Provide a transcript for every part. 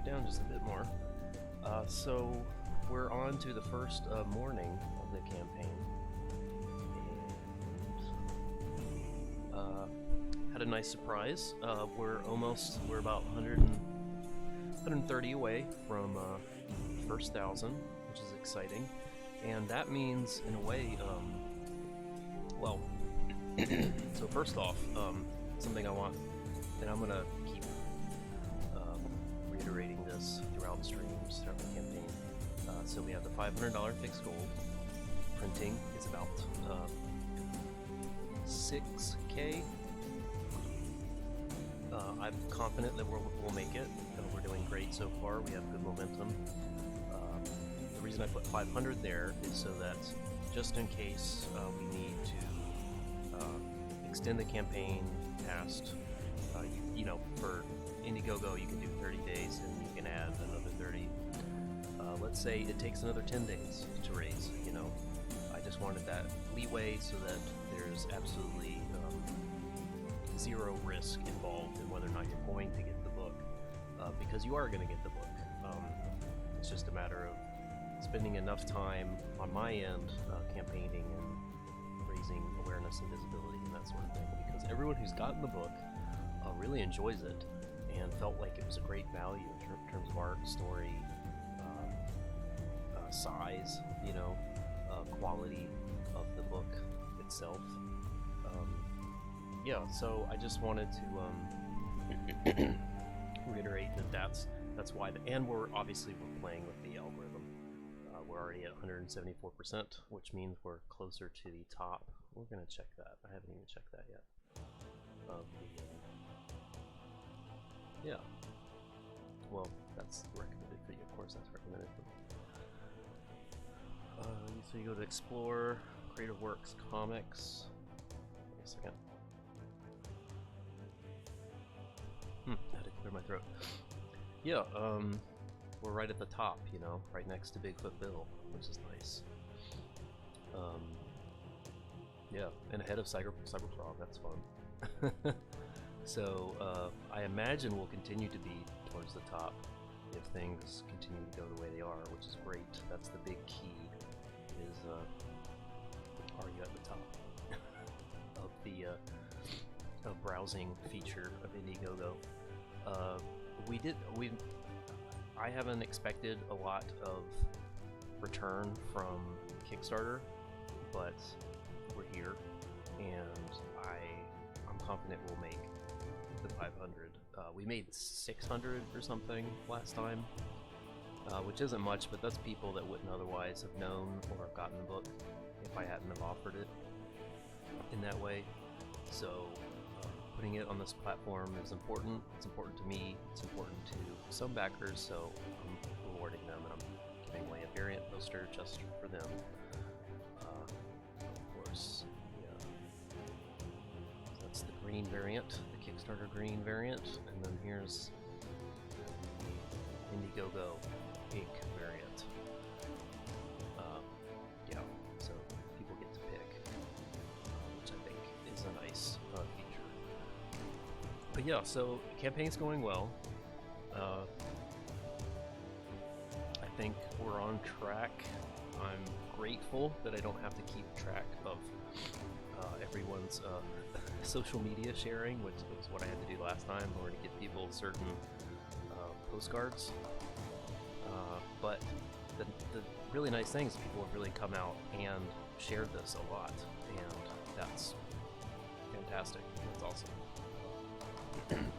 down just a bit more. So we're on to the first morning of the campaign, and had a nice surprise. We're about 130 away from first 1,000, which is exciting, and that means, in a way, well, so first off, something I want, and I'm gonna keep reiterating this throughout streams, throughout the campaign. So we have the $500 fixed goal. Printing is about 6K. I'm confident that we'll make it. We're doing great so far. We have good momentum. The reason I put 500 there is so that just in case we need to extend the campaign past, for Indiegogo you can do 30 days and you can add another 30. Let's say it takes another 10 days to raise, I just wanted that leeway so that there's absolutely zero risk involved in whether or not you're going to get the book, because you are going to get the book. It's just a matter of spending enough time on my end campaigning and raising awareness and visibility and that sort of thing, because everyone who's gotten the book really enjoys it and felt like it was a great value in terms of art, story, size, quality of the book itself. Yeah, so I just wanted to reiterate that that's why, and we're playing with the algorithm. We're already at 174%, which means we're closer to the top. We're gonna check that. I haven't even checked that yet. Yeah. Well, that's recommended for you, of course. That's recommended for me. So you go to Explore, Creative Works, Comics. Wait a second. I had to clear my throat. Yeah, we're right at the top, right next to Bigfoot Bill, which is nice. Yeah, and ahead of Cyberfrog, that's fun. So, I imagine we'll continue to be towards the top if things continue to go the way they are, which is great. That's the big key, is, are you at the top of the browsing feature of Indiegogo? I haven't expected a lot of return from Kickstarter, but we're here, and I'm confident we'll make the 500. We made 600 or something last time, which isn't much, but that's people that wouldn't otherwise have known or have gotten the book if I hadn't have offered it in that way. So putting it on this platform is important. It's important to me. It's important to some backers, so I'm rewarding them, and I'm giving away a variant poster just for them. Of course, yeah. That's the green variant, the Kickstarter green variant, and then here's the Indiegogo pink variant. Yeah, so people get to pick, which I think is a nice feature. But yeah, so campaign's going well. I think we're on track. I'm grateful that I don't have to keep track of everyone's social media sharing, which was what I had to do last time in order to give people certain postcards. But the really nice thing is people have really come out and shared this a lot, and that's fantastic. That's awesome.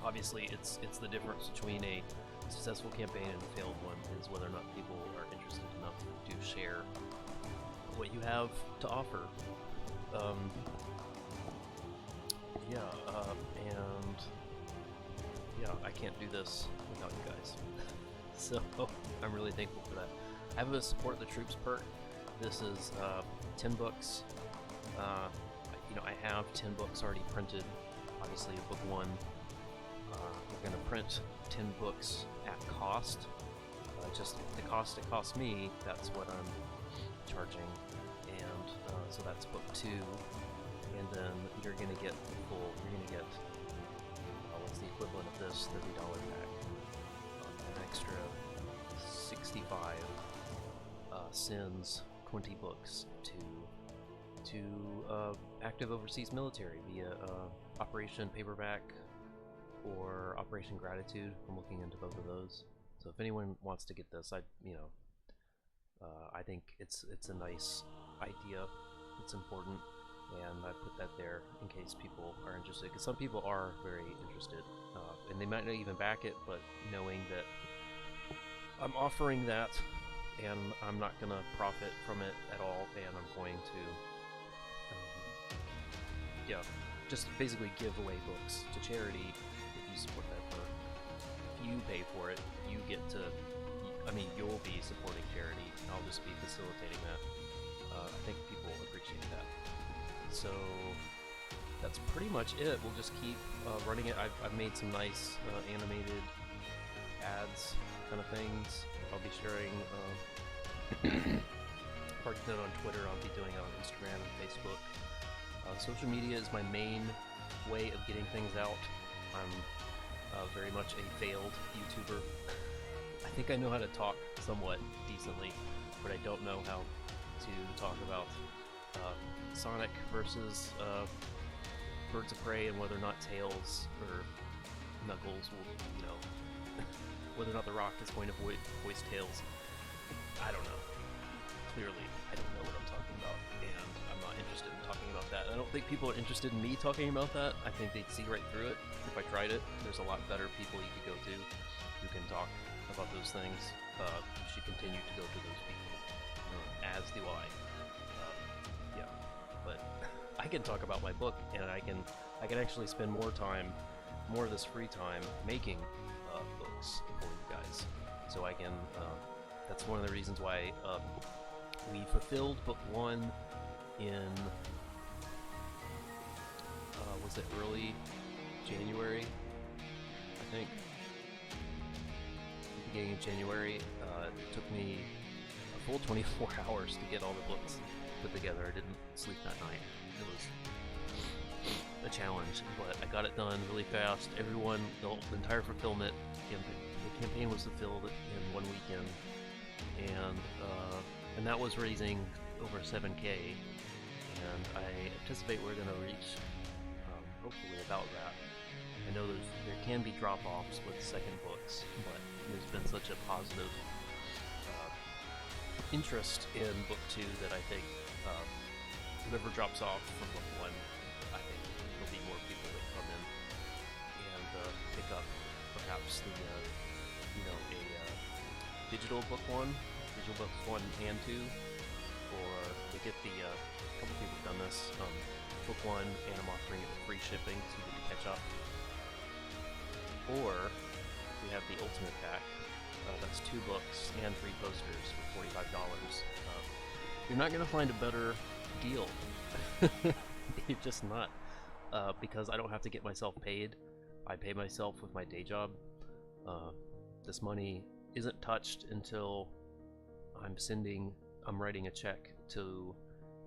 Obviously, it's the difference between a successful campaign and a failed one is whether or not people are interested enough to share what you have to offer. And yeah, I can't do this without you guys. So I'm really thankful for that. I have a Support the Troops perk. This is 10 books. I have 10 books already printed. Obviously, book 1. We're going to print 10 books at cost. Just the cost it costs me, that's what I'm charging. And so that's book 2. And then you're going to get the full, what's the equivalent of this $30 pack. And I extra 65 sends 20 books to active overseas military via Operation Paperback or Operation Gratitude. I'm looking into both of those. So if anyone wants to get this, I think it's a nice idea. It's important, and I put that there in case people are interested. Because some people are very interested, and they might not even back it, but knowing that I'm offering that, and I'm not gonna profit from it at all, and I'm going to, just basically give away books to charity if you support that book. If you pay for it, you get to. You'll be supporting charity. I'll just be facilitating that. I think people appreciate that. So that's pretty much it. We'll just keep running it. I've made some nice animated ads kind of things. I'll be sharing. Part of it on Twitter. I'll be doing it on Instagram and Facebook. Social media is my main way of getting things out. I'm very much a failed YouTuber. I think I know how to talk somewhat decently, but I don't know how to talk about Sonic versus Birds of Prey and whether or not Tails or Knuckles will, whether or not The Rock is going to voice Tails. I don't know. Clearly, I don't know what I'm talking about, and I'm not interested in talking about that. I don't think people are interested in me talking about that. I think they'd see right through it if I tried it. There's a lot better people you could go to who can talk about those things. You should continue to go to those people, as do I. But I can talk about my book, and I can actually spend more of this free time making books for you guys. So I can. That's one of the reasons why we fulfilled book 1 in was it early January? I think. Beginning of January. It took me a full 24 hours to get all the books put together. I didn't sleep that night. It was a challenge, but I got it done really fast. The entire fulfillment, the campaign was fulfilled in 1 weekend, and that was raising over 7K, and I anticipate we're going to reach hopefully about that. I know there can be drop-offs with second books, but there's been such a positive interest in book 2 that I think whoever drops off from book 1, I think there'll be more people that come in and pick up perhaps a digital book 1 and 2, or they get a couple people have done this, book 1, and I'm offering it with free shipping so you get to catch up. Or we have the ultimate pack. That's 2 books and 3 posters for $45. You're not going to find a better deal. You're just not. Because I don't have to get myself paid. I pay myself with my day job. This money isn't touched until I'm writing a check to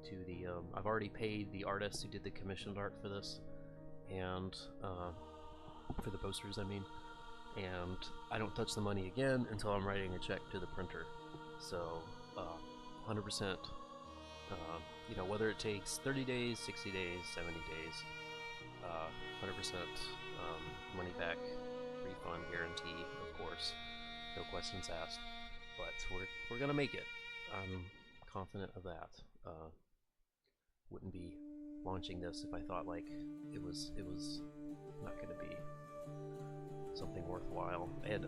the, I've already paid the artist who did the commissioned art for this, and for the posters, and I don't touch the money again until I'm writing a check to the printer. So 100%, whether it takes 30 days, 60 days, 70 days, 100% money back, refund guarantee, of course, no questions asked. But we're gonna make it. I'm confident of that. Wouldn't be launching this if I thought it was not gonna be something worthwhile. And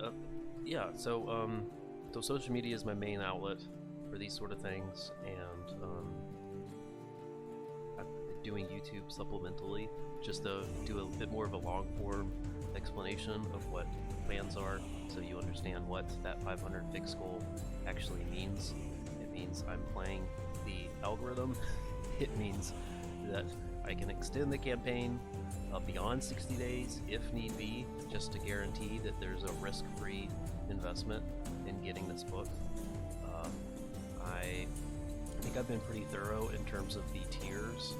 so social media is my main outlet for these sort of things, and I'm doing YouTube supplementally just to do a bit more of a long form explanation of what plans are, so you understand what that 500 fixed goal actually means. It means I'm playing the algorithm. It means that I can extend the campaign beyond 60 days if need be, just to guarantee that there's a risk-free investment in getting this book. I think I've been pretty thorough in terms of the tiers.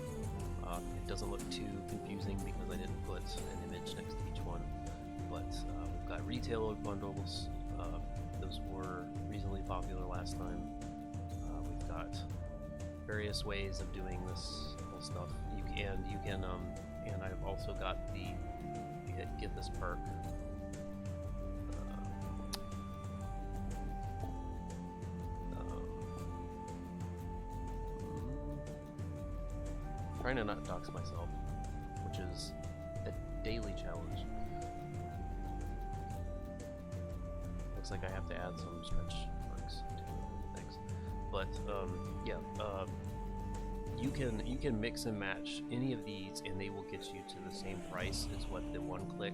It doesn't look too confusing because I didn't put an image next to each one, but we've got retailer bundles, last time. We've got various ways of doing this whole stuff. You can and I've also got the get this perk. Trying to not dox myself, which is a daily challenge. Looks like I have to add some stretch marks to things, but yeah, you can mix and match any of these, and they will get you to the same price as what the one-click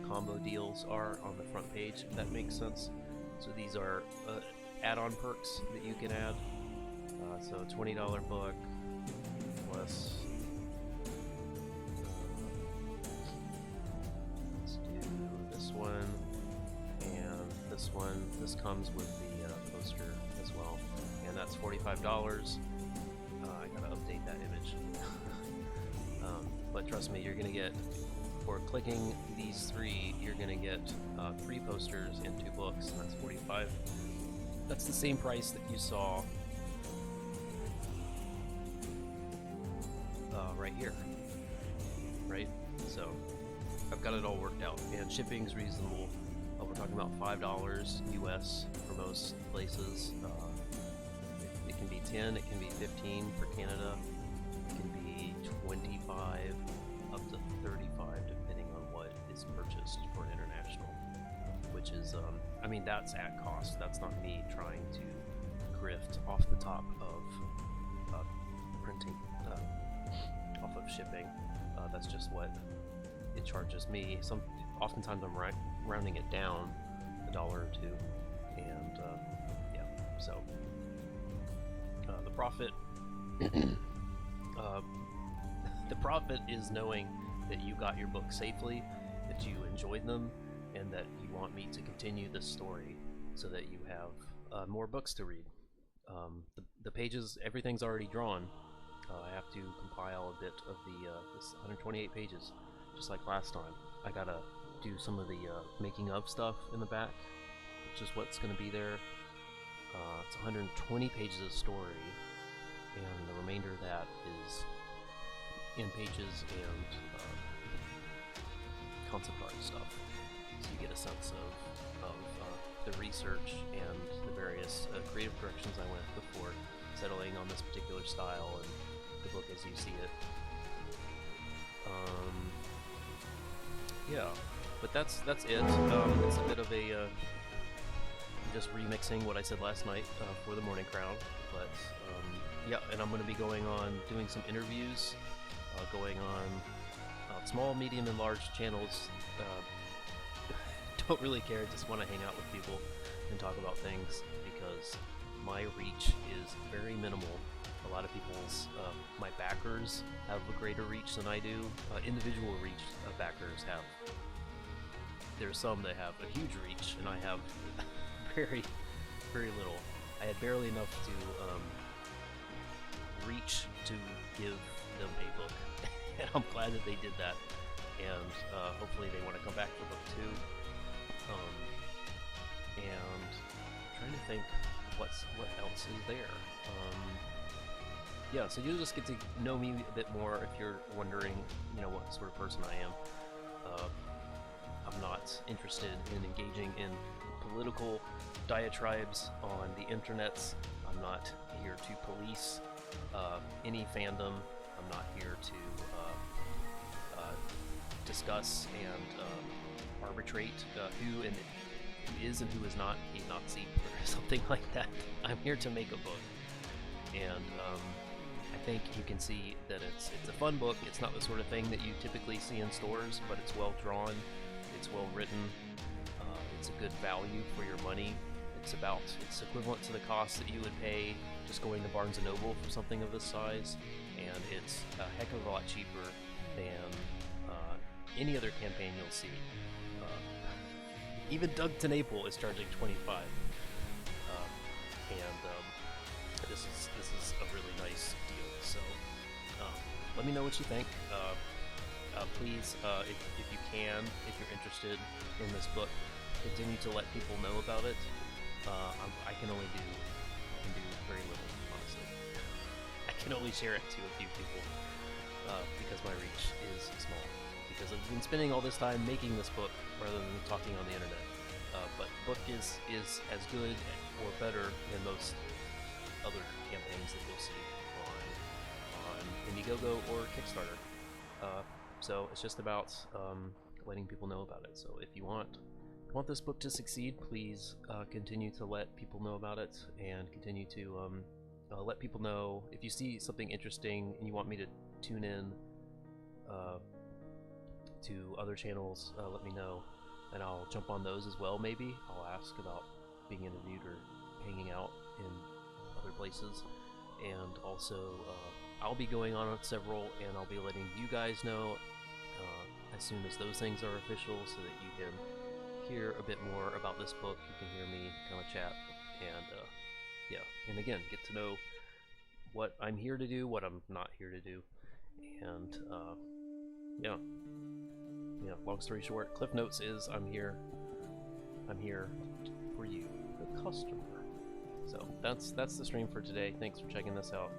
combo deals are on the front page, if that makes sense. So these are add-on perks that you can add. So $20 book plus. Let's do this one and this one. This comes with the poster as well, and that's $45. I gotta update that image. But trust me, you're gonna get, for clicking these three, you're gonna get 3 posters and 2 books, and that's $45. That's the same price that you saw right here, right? So I've got it all worked out, and shipping's reasonable. We're talking about $5 US for most places. It can be 10, it can be 15 for Canada, it can be 25 up to 35 depending on what is purchased for international, which is I mean, that's at cost. That's not me trying to grift off the top of printing, off of shipping. That's just what it charges me. Oftentimes I'm rounding it down $1 or $2, and yeah, so the profit the profit is knowing that you got your book safely, that you enjoyed them, and that you want me to continue this story so that you have more books to read. The pages, everything's already drawn. I have to compile a bit of the this 128 pages, just like last time. I gotta do some of the making of stuff in the back, which is what's going to be there. It's 120 pages of story, and the remainder of that is in pages and concept art stuff. So you get a sense of the research and the various creative directions I went before settling on this particular style and the book as you see it. Yeah, but that's it. It's a bit of a just remixing what I said last night for the morning crowd. But yeah, and I'm going to be going on doing some interviews, going on small, medium, and large channels. Don't really care, just want to hang out with people and talk about things because my reach is very minimal. A lot of people's, my backers have a greater reach than I do. Individual reach backers have, there's some that have a huge reach, and I have very, very little. I had barely enough to reach to give them a book, and I'm glad that they did that, and hopefully they want to come back for book 2. And I'm trying to think what else is there. Yeah, so you'll just get to know me a bit more if you're wondering, you know, what sort of person I am. I'm not interested in engaging in political diatribes on the internets. I'm not here to police any fandom. I'm not here to discuss and arbitrate who is and who is not a Nazi or something like that. I'm here to make a book, and I think you can see that it's a fun book. It's not the sort of thing that you typically see in stores, but it's well drawn, it's well written, it's a good value for your money. It's equivalent to the cost that you would pay just going to Barnes & Noble for something of this size, and it's a heck of a lot cheaper than any other campaign you'll see. Even Doug Tenaple is charging $25, and this is a really nice deal. So let me know what you think. Please, if you can, if you're interested in this book, continue to let people know about it. I can only do can do very little, honestly. I can only share it to a few people because my reach is small. Because I've been spending all this time making this book rather than talking on the internet. But the book is as good or better than most other campaigns that you'll see on Indiegogo or Kickstarter. So it's just about letting people know about it. So if you want this book to succeed, please continue to let people know about it, and continue to let people know if you see something interesting and you want me to tune in to other channels. Let me know, and I'll jump on those as well. Maybe I'll ask about being interviewed or hanging out in other places, and also I'll be going on several, and I'll be letting you guys know as soon as those things are official, so that you can hear a bit more about this book. You can hear me kind of chat, and yeah, and again, get to know what I'm here to do, what I'm not here to do, and yeah. Long story short, Cliff Notes is I'm here for you, the customer. So that's the stream for today. Thanks for checking this out,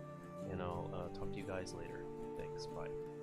and I'll talk to you guys later. Thanks, bye.